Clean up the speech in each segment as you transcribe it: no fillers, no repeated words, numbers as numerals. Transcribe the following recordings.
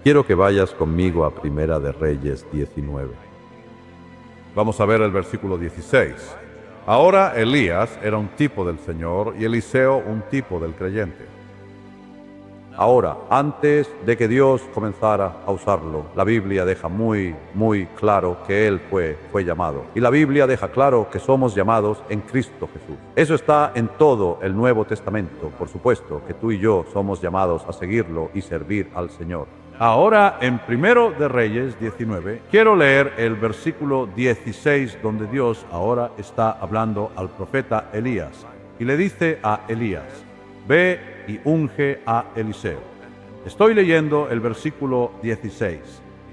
Quiero que vayas conmigo a Primera de Reyes 19. Vamos a ver el versículo 16. Ahora Elías era un tipo del Señor y Eliseo un tipo del creyente. Ahora, antes de que Dios comenzara a usarlo, la Biblia deja muy claro que él fue llamado. Y la Biblia deja claro que somos llamados en Cristo Jesús. Eso está en todo el Nuevo Testamento. Por supuesto que tú y yo somos llamados a seguirlo y servir al Señor. Ahora, en Primero de Reyes 19, quiero leer el versículo 16, donde Dios ahora está hablando al profeta Elías. Y le dice a Elías: ve y unge a Eliseo. Estoy leyendo el versículo 16,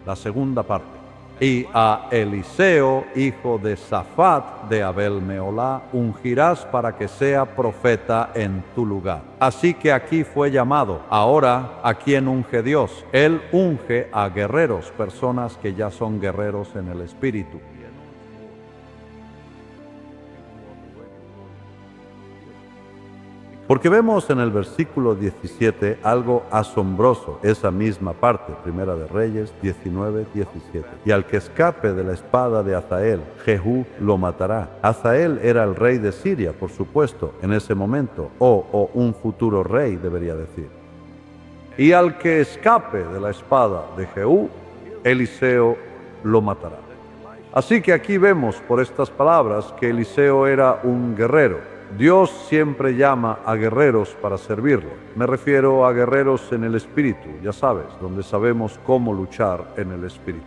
la segunda parte. Y a Eliseo, hijo de Safat de Abel-Meolá, ungirás para que sea profeta en tu lugar. Así que aquí fue llamado. Ahora, ¿a quién unge Dios? Él unge a guerreros, personas que ya son guerreros en el espíritu. Porque vemos en el versículo 17 algo asombroso, esa misma parte, Primera de Reyes 19, 17. Y al que escape de la espada de Hazael, Jehú lo matará. Hazael era el rey de Siria, por supuesto, en ese momento, o un futuro rey, debería decir. Y al que escape de la espada de Jehú, Eliseo lo matará. Así que aquí vemos por estas palabras que Eliseo era un guerrero. Dios siempre llama a guerreros para servirlo. Me refiero a guerreros en el espíritu, ya sabes, donde sabemos cómo luchar en el espíritu.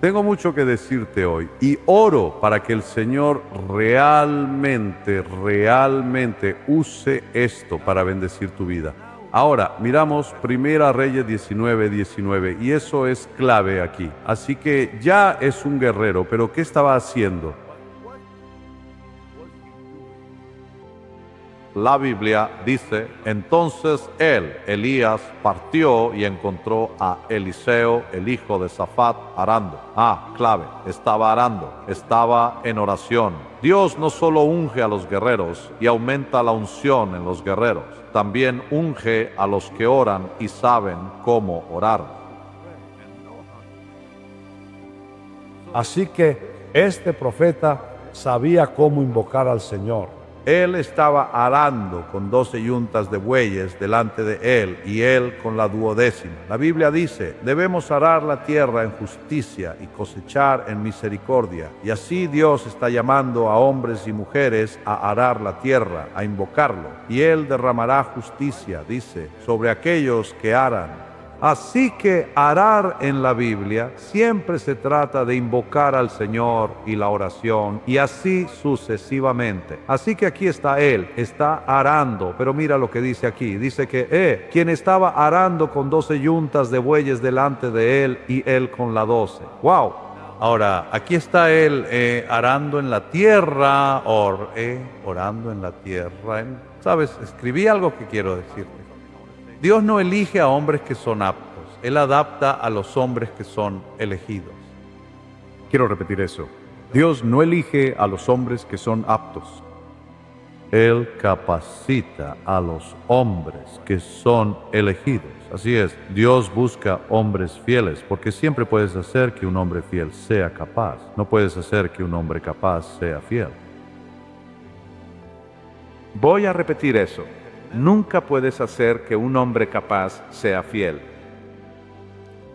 Tengo mucho que decirte hoy y oro para que el Señor realmente use esto para bendecir tu vida. Ahora, miramos Primera Reyes 19 y eso es clave aquí. Así que ya es un guerrero, pero ¿qué estaba haciendo? La Biblia dice: entonces Elías, partió y encontró a Eliseo, el hijo de Safat, arando. Clave, estaba arando, estaba en oración. Dios no solo unge a los guerreros y aumenta la unción en los guerreros, también unge a los que oran y saben cómo orar. Así que este profeta sabía cómo invocar al Señor. Él estaba arando con 12 yuntas de bueyes delante de él y él con la 12ª. La Biblia dice: debemos arar la tierra en justicia y cosechar en misericordia. Y así Dios está llamando a hombres y mujeres a arar la tierra, a invocarlo. Y él derramará justicia, dice, sobre aquellos que aran. Así que arar en la Biblia siempre se trata de invocar al Señor y la oración, y así sucesivamente. Así que aquí está él, está arando, pero mira lo que dice aquí. Dice que quien estaba arando con 12 yuntas de bueyes delante de él y él con la 12. ¡Wow! Ahora, aquí está él arando en la tierra, orando en la tierra. ¿Sabes? Escribí algo que quiero decirte. Dios no elige a hombres que son aptos. Él adapta a los hombres que son elegidos. Quiero repetir eso. Dios no elige a los hombres que son aptos. Él capacita a los hombres que son elegidos. Así es, Dios busca hombres fieles, porque siempre puedes hacer que un hombre fiel sea capaz. No puedes hacer que un hombre capaz sea fiel. Voy a repetir eso. Nunca puedes hacer que un hombre capaz sea fiel.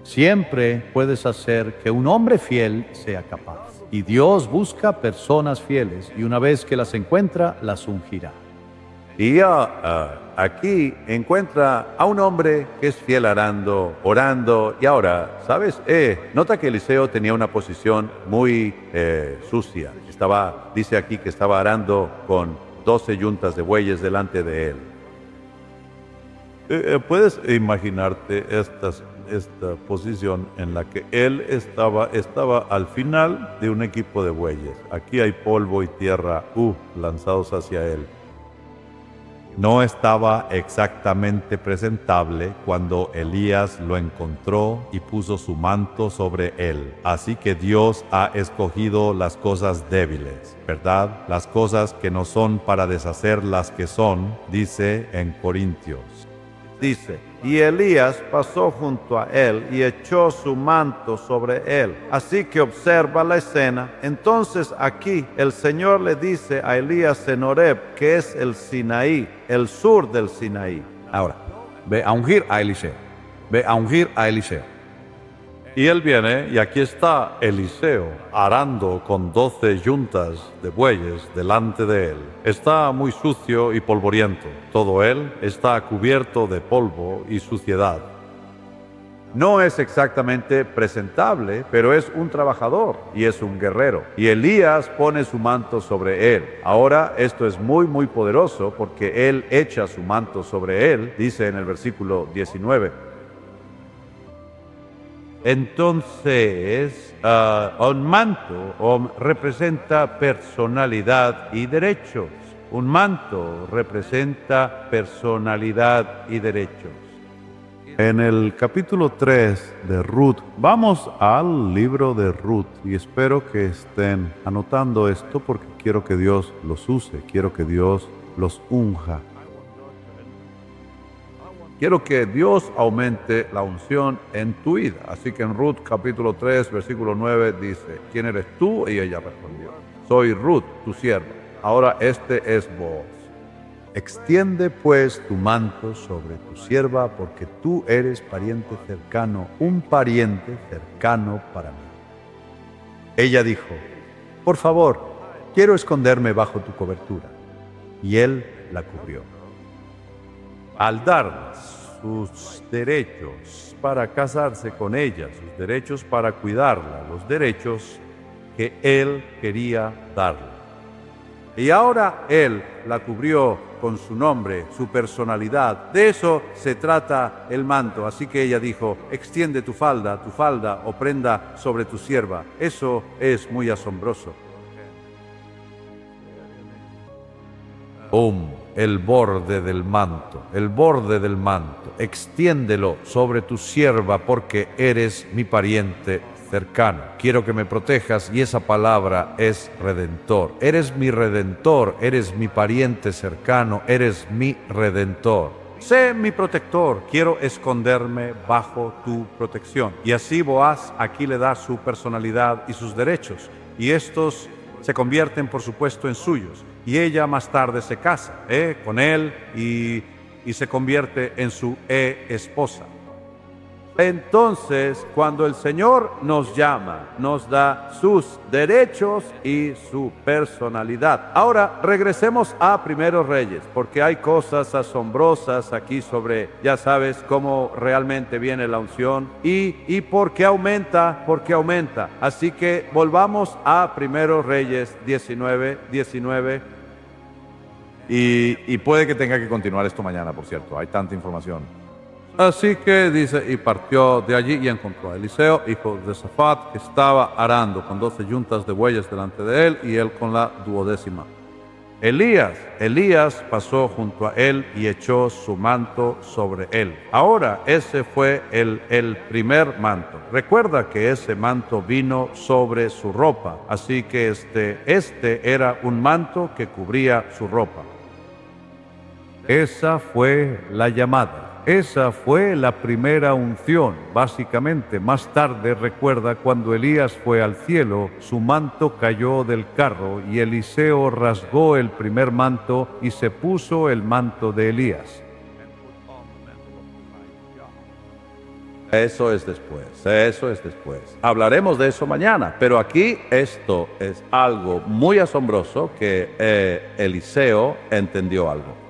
Siempre puedes hacer que un hombre fiel sea capaz. Y Dios busca personas fieles y una vez que las encuentra, las ungirá. Y aquí encuentra a un hombre que es fiel arando, orando. Y ahora, ¿sabes? Nota que Eliseo tenía una posición muy sucia. Dice aquí que estaba arando con 12 yuntas de bueyes delante de él. Puedes imaginarte esta posición en la que él estaba al final de un equipo de bueyes. Aquí hay polvo y tierra lanzados hacia él. No estaba exactamente presentable cuando Elías lo encontró y puso su manto sobre él. Así que Dios ha escogido las cosas débiles, ¿verdad? Las cosas que no son para deshacer las que son, dice en Corintios. Dice, y Elías pasó junto a él y echó su manto sobre él. Así que observa la escena. Entonces aquí el Señor le dice a Elías en Horeb, que es el Sinaí, el sur del Sinaí. Ahora, ve a ungir a Eliseo. Ve a ungir a Eliseo. Y él viene, y aquí está Eliseo arando con 12 yuntas de bueyes delante de él. Está muy sucio y polvoriento. Todo él está cubierto de polvo y suciedad. No es exactamente presentable, pero es un trabajador y es un guerrero. Y Elías pone su manto sobre él. Ahora esto es muy poderoso porque él echa su manto sobre él, dice en el versículo 19. Entonces, un manto representa personalidad y derechos. Un manto representa personalidad y derechos. En el capítulo 3 de Ruth, vamos al libro de Ruth y espero que estén anotando esto porque quiero que Dios los use, quiero que Dios los unja. Quiero que Dios aumente la unción en tu vida. Así que en Ruth capítulo 3, versículo 9 dice, ¿quién eres tú? Y ella respondió, soy Ruth, tu sierva. Ahora este es Booz. Extiende pues tu manto sobre tu sierva, porque tú eres pariente cercano, un pariente cercano para mí. Ella dijo, por favor, quiero esconderme bajo tu cobertura. Y él la cubrió. Al dar sus derechos para casarse con ella, sus derechos para cuidarla, los derechos que él quería darle. Y ahora él la cubrió con su nombre, su personalidad. De eso se trata el manto. Así que ella dijo, extiende tu falda o prenda sobre tu sierva. Eso es muy asombroso. El borde del manto, extiéndelo sobre tu sierva porque eres mi pariente cercano. Quiero que me protejas y esa palabra es redentor. Eres mi redentor, eres mi pariente cercano, eres mi redentor. Sé mi protector, quiero esconderme bajo tu protección. Y así Boaz aquí le da su personalidad y sus derechos. Y estos se convierten, por supuesto, en suyos. Y ella más tarde se casa con él y se convierte en su esposa. Entonces, cuando el Señor nos llama, nos da sus derechos y su personalidad. Ahora, regresemos a Primeros Reyes, porque hay cosas asombrosas aquí sobre, ya sabes, cómo realmente viene la unción y por qué aumenta, Así que volvamos a Primeros Reyes 19. Y puede que tenga que continuar esto mañana, por cierto, hay tanta información. Así que dice, y partió de allí y encontró a Eliseo, hijo de Safat, que estaba arando con 12 yuntas de bueyes delante de él, y él con la 12ª. Elías pasó junto a él y echó su manto sobre él. Ahora, ese fue el primer manto. Recuerda que ese manto vino sobre su ropa, así que este era un manto que cubría su ropa. Esa fue la llamada. Esa fue la primera unción, básicamente. Más tarde, recuerda, cuando Elías fue al cielo, su manto cayó del carro y Eliseo rasgó el primer manto y se puso el manto de Elías. Eso es después. Hablaremos de eso mañana, pero aquí esto es algo muy asombroso que Eliseo entendió algo.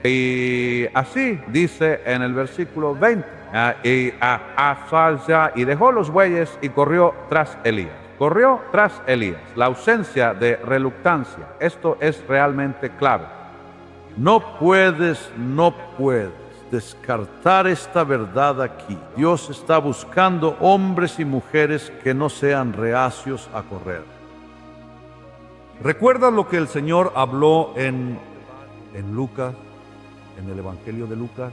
Y así dice en el versículo 20, y dejó los bueyes y corrió tras Elías. La ausencia de reluctancia, esto es realmente clave. No puedes descartar esta verdad aquí. Dios está buscando hombres y mujeres que no sean reacios a correr. ¿Recuerdan lo que el Señor habló en Lucas? En el Evangelio de Lucas.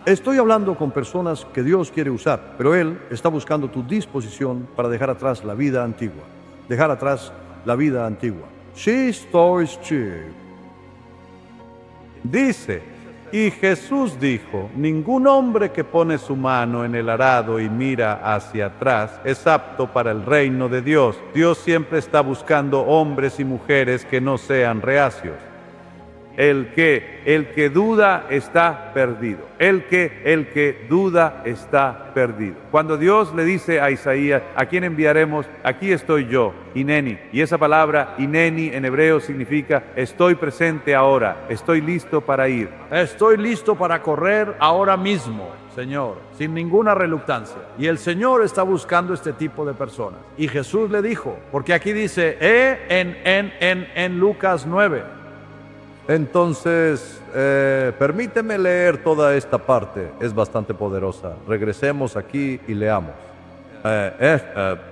Estoy hablando con personas que Dios quiere usar, pero Él está buscando tu disposición para dejar atrás la vida antigua. Sí, estoy chico. Dice, y Jesús dijo, ningún hombre que pone su mano en el arado y mira hacia atrás es apto para el reino de Dios. Dios siempre está buscando hombres y mujeres que no sean reacios. El que duda está perdido. El que duda está perdido. Cuando Dios le dice a Isaías, ¿a quién enviaremos? Aquí estoy yo, Hineni. Y esa palabra, Hineni, en hebreo significa, estoy presente ahora, estoy listo para ir. Estoy listo para correr ahora mismo, Señor, sin ninguna reluctancia. Y el Señor está buscando este tipo de personas. Y Jesús le dijo, porque aquí dice, en Lucas 9. Entonces, permíteme leer toda esta parte, es bastante poderosa. Regresemos aquí y leamos.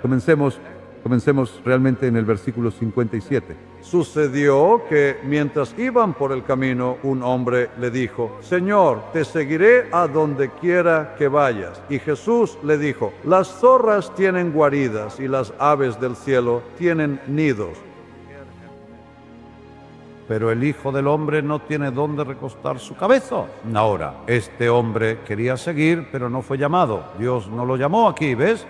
Comencemos realmente en el versículo 57. Sucedió que mientras iban por el camino, un hombre le dijo, Señor, te seguiré a donde quiera que vayas. Y Jesús le dijo, las zorras tienen guaridas y las aves del cielo tienen nidos, pero el Hijo del Hombre no tiene dónde recostar su cabeza. Ahora, este hombre quería seguir, pero no fue llamado. Dios no lo llamó aquí, ¿ves?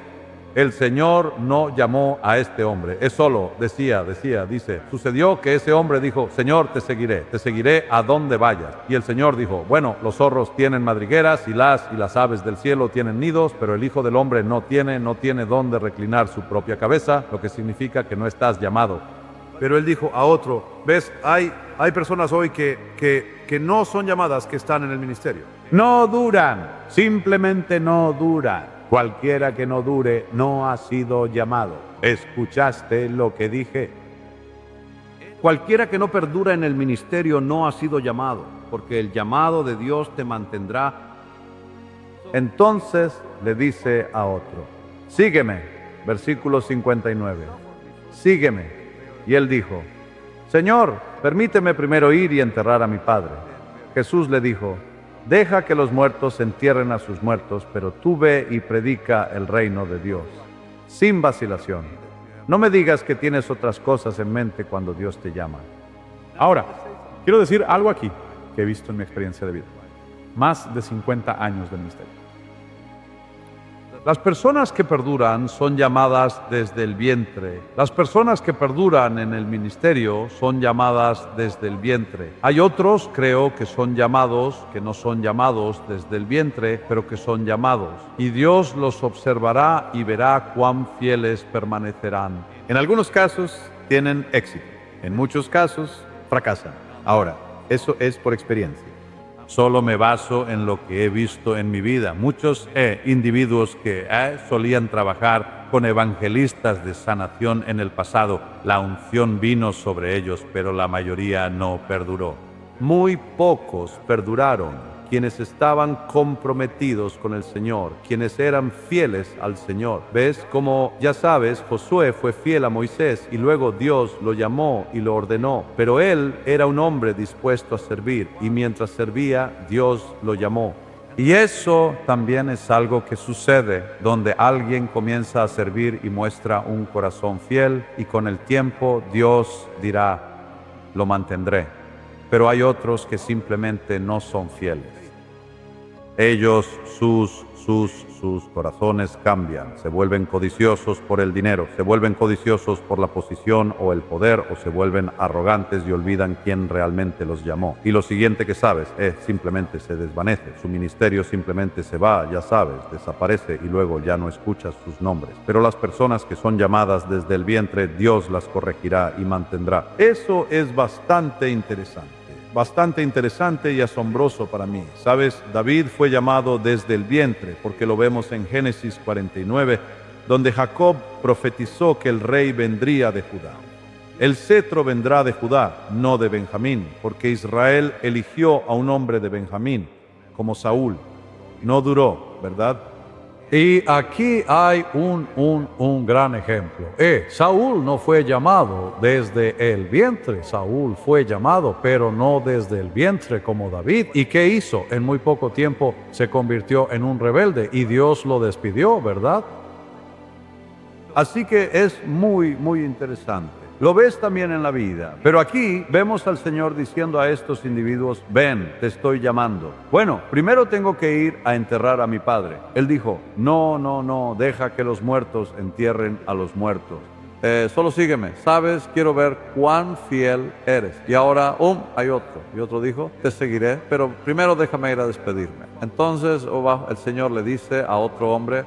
El Señor no llamó a este hombre. Es solo, dice, sucedió que ese hombre dijo, Señor, te seguiré a donde vayas. Y el Señor dijo, bueno, los zorros tienen madrigueras y las aves del cielo tienen nidos, pero el Hijo del Hombre no tiene dónde reclinar su propia cabeza, lo que significa que no estás llamado. Pero él dijo a otro, ves, hay personas hoy que no son llamadas, que están en el ministerio. No duran, simplemente no duran. Cualquiera que no dure no ha sido llamado. ¿Escuchaste lo que dije? Cualquiera que no perdura en el ministerio no ha sido llamado, porque el llamado de Dios te mantendrá. Entonces le dice a otro, sígueme, versículo 59, sígueme. Y él dijo, Señor, permíteme primero ir y enterrar a mi padre. Jesús le dijo, deja que los muertos entierren a sus muertos, pero tú ve y predica el reino de Dios, sin vacilación. No me digas que tienes otras cosas en mente cuando Dios te llama. Ahora, quiero decir algo aquí que he visto en mi experiencia de vida. Más de 50 años de ministerio. Las personas que perduran son llamadas desde el vientre. Las personas que perduran en el ministerio son llamadas desde el vientre. Hay otros, creo, que son llamados, que no son llamados desde el vientre, pero que son llamados. Y Dios los observará y verá cuán fieles permanecerán. En algunos casos tienen éxito, en muchos casos fracasan. Ahora, eso es por experiencia. Solo me baso en lo que he visto en mi vida. Muchos individuos que solían trabajar con evangelistas de sanación en el pasado, la unción vino sobre ellos, pero la mayoría no perduró. Muy pocos perduraron, quienes estaban comprometidos con el Señor, quienes eran fieles al Señor. ¿Ves? Como ya sabes, Josué fue fiel a Moisés y luego Dios lo llamó y lo ordenó, pero él era un hombre dispuesto a servir y mientras servía, Dios lo llamó. Y eso también es algo que sucede, donde alguien comienza a servir y muestra un corazón fiel y con el tiempo Dios dirá, lo mantendré. Pero hay otros que simplemente no son fieles. Ellos, sus corazones cambian, se vuelven codiciosos por el dinero, se vuelven codiciosos por la posición o el poder, o se vuelven arrogantes y olvidan quién realmente los llamó. Y lo siguiente que sabes es simplemente se desvanece, su ministerio simplemente se va, ya sabes, desaparece y luego ya no escuchas sus nombres. Pero las personas que son llamadas desde el vientre, Dios las corregirá y mantendrá. Eso es bastante interesante y asombroso para mí. ¿Sabes? David fue llamado desde el vientre, porque lo vemos en Génesis 49, donde Jacob profetizó que el rey vendría de Judá. El cetro vendrá de Judá, no de Benjamín, porque Israel eligió a un hombre de Benjamín, como Saúl. No duró, ¿verdad? Y aquí hay un gran ejemplo. Saúl no fue llamado desde el vientre. Saúl fue llamado, pero no desde el vientre como David. ¿Y qué hizo? En muy poco tiempo se convirtió en un rebelde y Dios lo despidió, ¿verdad? Así que es muy interesante. Lo ves también en la vida. Pero aquí vemos al Señor diciendo a estos individuos, ven, te estoy llamando. Bueno, primero tengo que ir a enterrar a mi padre. Él dijo, no, deja que los muertos entierren a los muertos. Solo sígueme, sabes, quiero ver cuán fiel eres. Y ahora, hay otro. Y otro dijo, te seguiré, pero primero déjame ir a despedirme. Entonces el Señor le dice a otro hombre,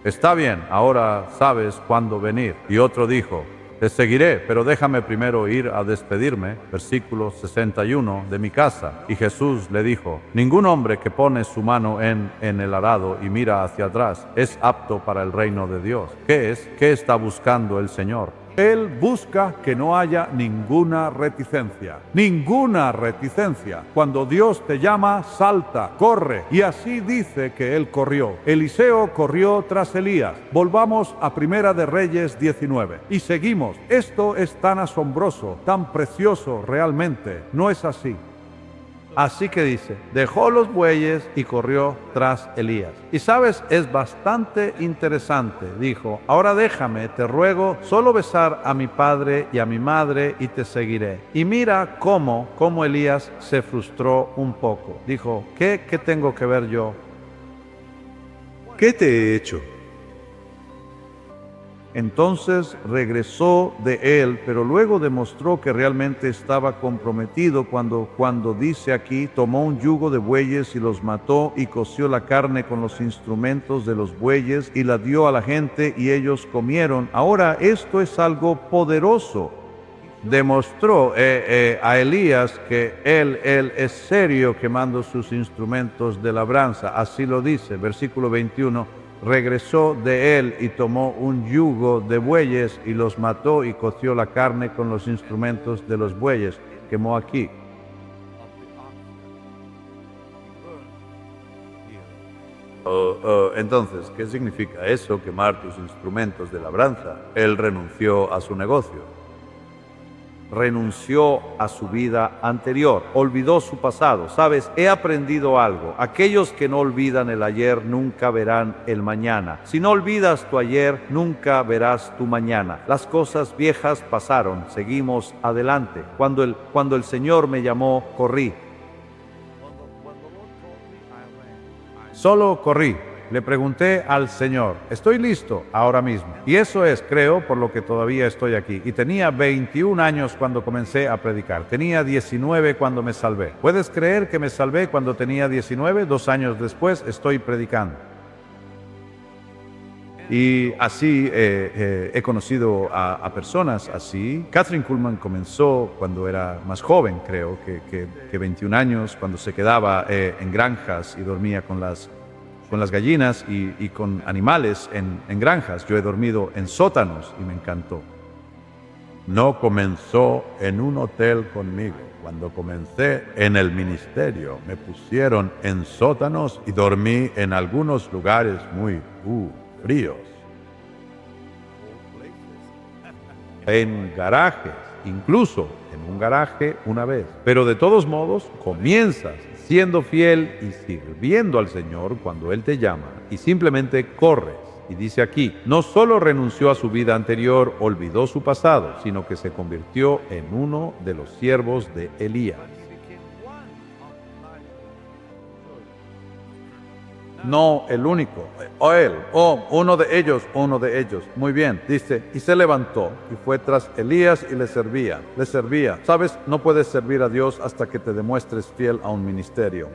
está bien, ahora sabes cuándo venir. Y otro dijo, te seguiré, pero déjame primero ir a despedirme, versículo 61, de mi casa. Y Jesús le dijo, ningún hombre que pone su mano en el arado y mira hacia atrás es apto para el reino de Dios. ¿Qué es? ¿Qué está buscando el Señor? Él busca que no haya ninguna reticencia. Ninguna reticencia. Cuando Dios te llama, salta, corre. Y así dice que él corrió. Eliseo corrió tras Elías. Volvamos a Primera de Reyes 19. Y seguimos. Esto es tan asombroso, tan precioso realmente. ¿No es así? Así que dice, dejó los bueyes y corrió tras Elías. Y sabes, es bastante interesante. Dijo, ahora déjame, te ruego, solo besar a mi padre y a mi madre y te seguiré. Y mira cómo Elías se frustró un poco. Dijo, ¿qué tengo que ver yo? ¿Qué te he hecho? Entonces regresó de él, pero luego demostró que realmente estaba comprometido cuando dice aquí, tomó un yugo de bueyes y los mató y coció la carne con los instrumentos de los bueyes y la dio a la gente y ellos comieron. Ahora esto es algo poderoso. Demostró a Elías que él es serio quemando sus instrumentos de labranza. Así lo dice, versículo 21. Regresó de él y tomó un yugo de bueyes y los mató y coció la carne con los instrumentos de los bueyes. Quemó aquí. Entonces, ¿qué significa eso? Quemar tus instrumentos de labranza. Él renunció a su negocio. Renunció a su vida anterior, olvidó su pasado. Sabes, he aprendido algo. Aquellos que no olvidan el ayer nunca verán el mañana. Si no olvidas tu ayer, nunca verás tu mañana. Las cosas viejas pasaron, seguimos adelante. Cuando el Señor me llamó, corrí. Solo corrí. Le pregunté al Señor, estoy listo ahora mismo. Y eso es, creo, por lo que todavía estoy aquí. Y tenía 21 años cuando comencé a predicar. Tenía 19 cuando me salvé. ¿Puedes creer que me salvé cuando tenía 19? 2 años después estoy predicando. Y así he conocido a personas así. Catherine Kuhlman comenzó cuando era más joven, creo, que 21 años, cuando se quedaba en granjas y dormía con las gallinas y con animales en granjas. Yo he dormido en sótanos y me encantó. No comenzó en un hotel conmigo. Cuando comencé en el ministerio, me pusieron en sótanos y dormí en algunos lugares muy fríos. En garajes, incluso en un garaje una vez. Pero de todos modos, comienzas siendo fiel y sirviendo al Señor cuando Él te llama y simplemente corres. Y dice aquí, no solo renunció a su vida anterior, olvidó su pasado, sino que se convirtió en uno de los siervos de Elías. No el único, uno de ellos. Muy bien, dice, y se levantó y fue tras Elías y le servía. Sabes, no puedes servir a Dios hasta que te demuestres fiel a un ministerio.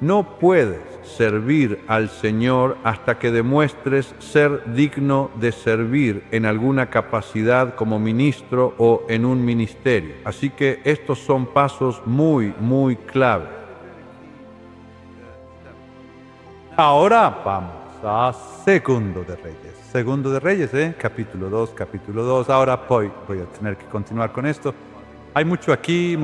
No puedes servir al Señor hasta que demuestres ser digno de servir en alguna capacidad como ministro o en un ministerio. Así que estos son pasos muy clave. Ahora vamos a Segundo de Reyes, capítulo 2. Ahora voy a tener que continuar con esto. Hay mucho aquí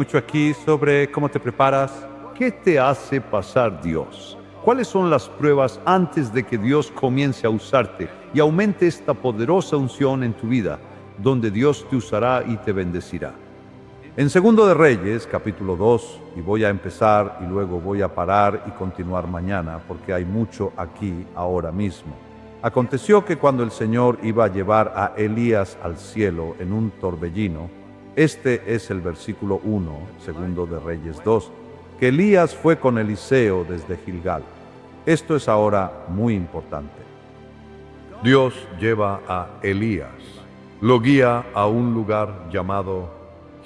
sobre cómo te preparas. ¿Qué te hace pasar Dios? ¿Cuáles son las pruebas antes de que Dios comience a usarte y aumente esta poderosa unción en tu vida, donde Dios te usará y te bendecirá? En Segundo de Reyes, capítulo 2, y voy a empezar y luego voy a parar y continuar mañana, porque hay mucho aquí ahora mismo. Aconteció que cuando el Señor iba a llevar a Elías al cielo en un torbellino, este es el versículo 1, Segundo de Reyes 2, que Elías fue con Eliseo desde Gilgal. Esto es ahora muy importante. Dios lleva a Elías, lo guía a un lugar llamado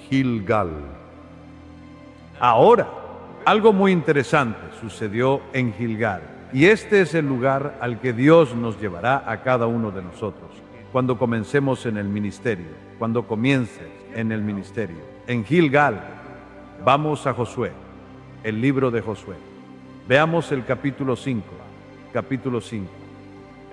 Gilgal. Ahora, algo muy interesante sucedió en Gilgal, y este es el lugar al que Dios nos llevará a cada uno de nosotros cuando comencemos en el ministerio, cuando comiences en el ministerio. En Gilgal, vamos a Josué, el libro de Josué. Veamos el capítulo 5,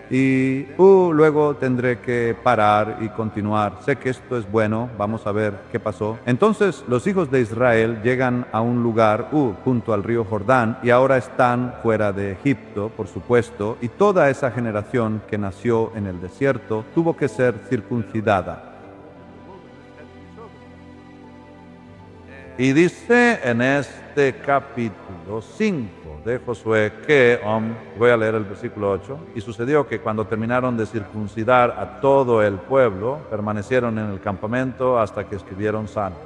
Y luego tendré que parar y continuar. Sé que esto es bueno, vamos a ver qué pasó. Entonces los hijos de Israel llegan a un lugar junto al río Jordán, y ahora están fuera de Egipto, por supuesto, y toda esa generación que nació en el desierto tuvo que ser circuncidada. Y dice en este capítulo 5 de Josué que, voy a leer el versículo 8, y sucedió que cuando terminaron de circuncidar a todo el pueblo, permanecieron en el campamento hasta que estuvieron sanos.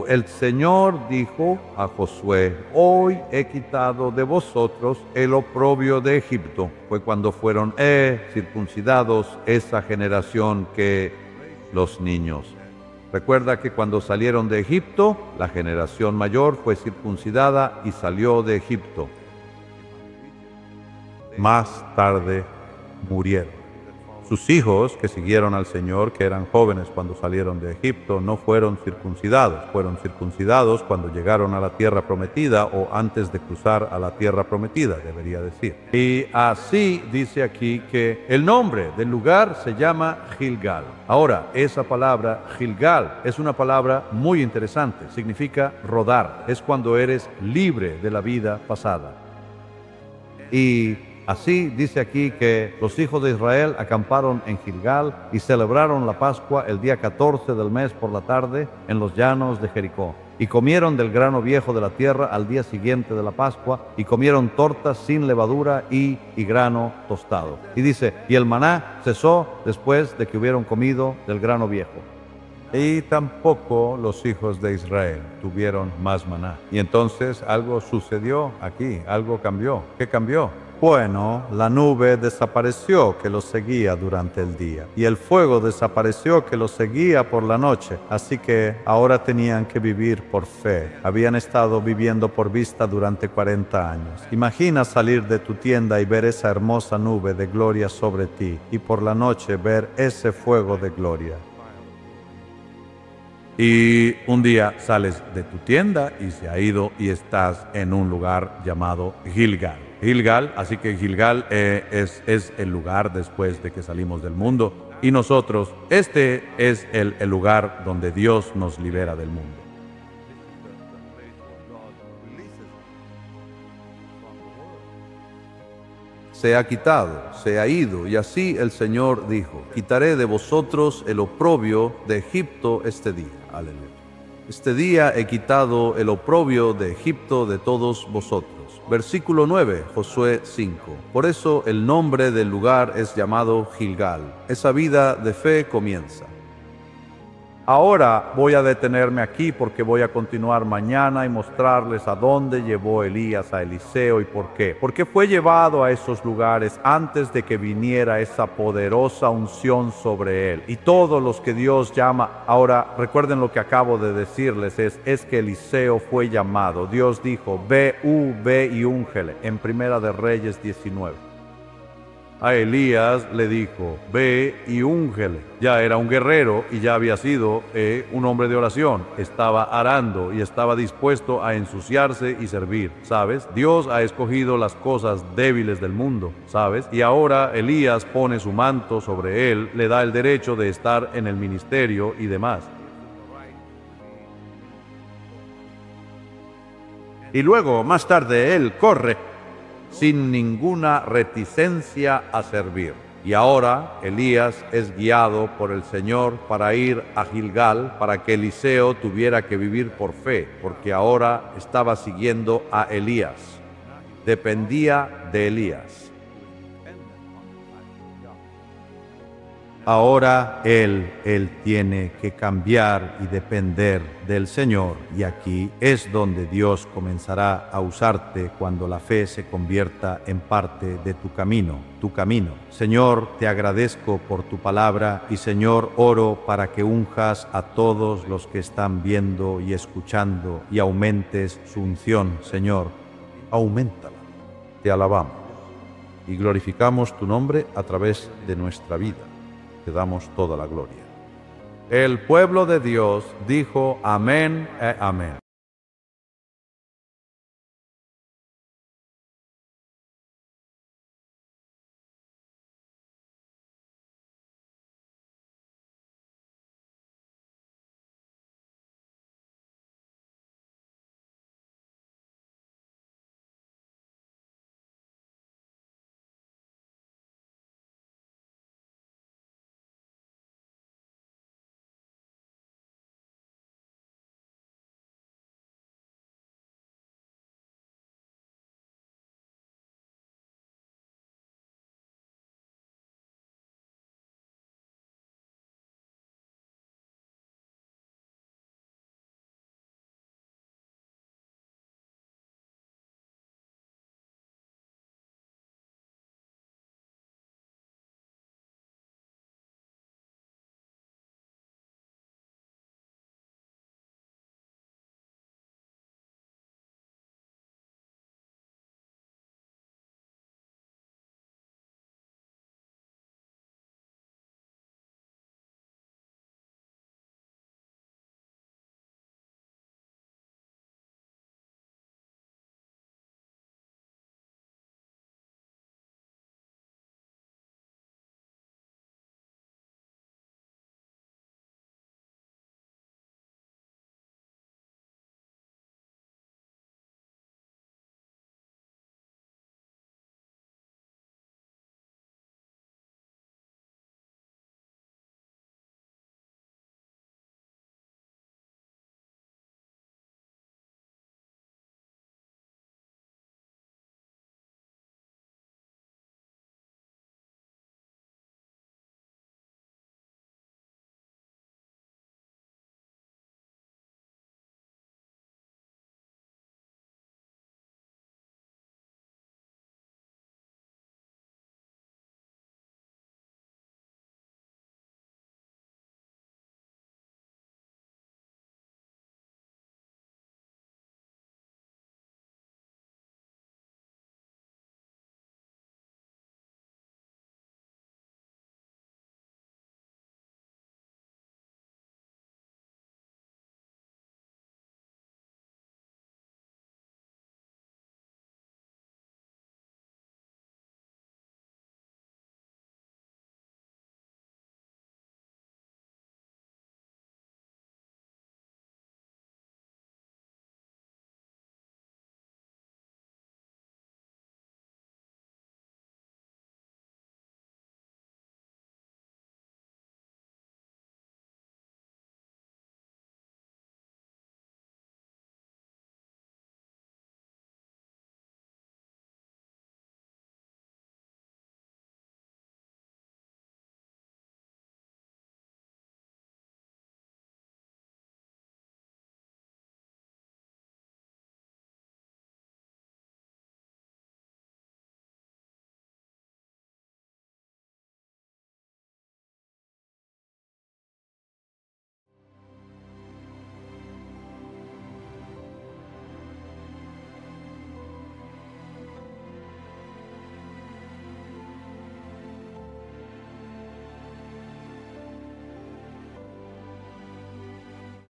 El Señor dijo a Josué: hoy he quitado de vosotros el oprobio de Egipto. Fue cuando fueron circuncidados esa generación que los niños. Recuerda que cuando salieron de Egipto, la generación mayor fue circuncidada y salió de Egipto. Más tarde murieron. Sus hijos, que siguieron al Señor, que eran jóvenes cuando salieron de Egipto, no fueron circuncidados. Fueron circuncidados cuando llegaron a la tierra prometida, o antes de cruzar a la tierra prometida, debería decir. Y así dice aquí que el nombre del lugar se llama Gilgal. Ahora, esa palabra Gilgal es una palabra muy interesante. Significa rodar. Es cuando eres libre de la vida pasada. Y así dice aquí que los hijos de Israel acamparon en Gilgal y celebraron la Pascua el día 14 del mes por la tarde en los llanos de Jericó. Y comieron del grano viejo de la tierra al día siguiente de la Pascua, y comieron tortas sin levadura y grano tostado. Y dice, y el maná cesó después de que hubieron comido del grano viejo. Y tampoco los hijos de Israel tuvieron más maná. Y entonces algo sucedió aquí, algo cambió. ¿Qué cambió? Bueno, la nube desapareció que los seguía durante el día, y el fuego desapareció que los seguía por la noche. Así que ahora tenían que vivir por fe. Habían estado viviendo por vista durante 40 años. Imagina salir de tu tienda y ver esa hermosa nube de gloria sobre ti, y por la noche ver ese fuego de gloria. Y un día sales de tu tienda y se ha ido y estás en un lugar llamado Gilgal. Así que Gilgal es el lugar después de que salimos del mundo. Y nosotros, este es el lugar donde Dios nos libera del mundo. Se ha quitado, se ha ido, y así el Señor dijo: quitaré de vosotros el oprobio de Egipto este día. Aleluya. Este día he quitado el oprobio de Egipto de todos vosotros. Versículo 9, Josué 5. Por eso el nombre del lugar es llamado Gilgal. Esa vida de fe comienza. Ahora voy a detenerme aquí porque voy a continuar mañana y mostrarles a dónde llevó Elías a Eliseo y por qué. Porque fue llevado a esos lugares antes de que viniera esa poderosa unción sobre él. Y todos los que Dios llama, ahora recuerden lo que acabo de decirles, es que Eliseo fue llamado. Dios dijo, ve y úngele, en Primera de Reyes 19. A Elías le dijo, ve y úngele. Ya era un guerrero y ya había sido un hombre de oración. Estaba arando y estaba dispuesto a ensuciarse y servir, ¿sabes? Dios ha escogido las cosas débiles del mundo, ¿sabes? Y ahora Elías pone su manto sobre él, le da el derecho de estar en el ministerio y demás. Y luego, más tarde, él corre sin ninguna reticencia a servir. Y ahora Elías es guiado por el Señor para ir a Gilgal, para que Eliseo tuviera que vivir por fe, porque ahora estaba siguiendo a Elías. Dependía de Elías. Ahora él tiene que cambiar y depender del Señor, y aquí es donde Dios comenzará a usarte cuando la fe se convierta en parte de tu camino. Señor, te agradezco por tu palabra y Señor, oro para que unjas a todos los que están viendo y escuchando y aumentes su unción, Señor. Auméntala. Te alabamos y glorificamos tu nombre a través de nuestra vida. Te damos toda la gloria. El pueblo de Dios dijo amén e amén.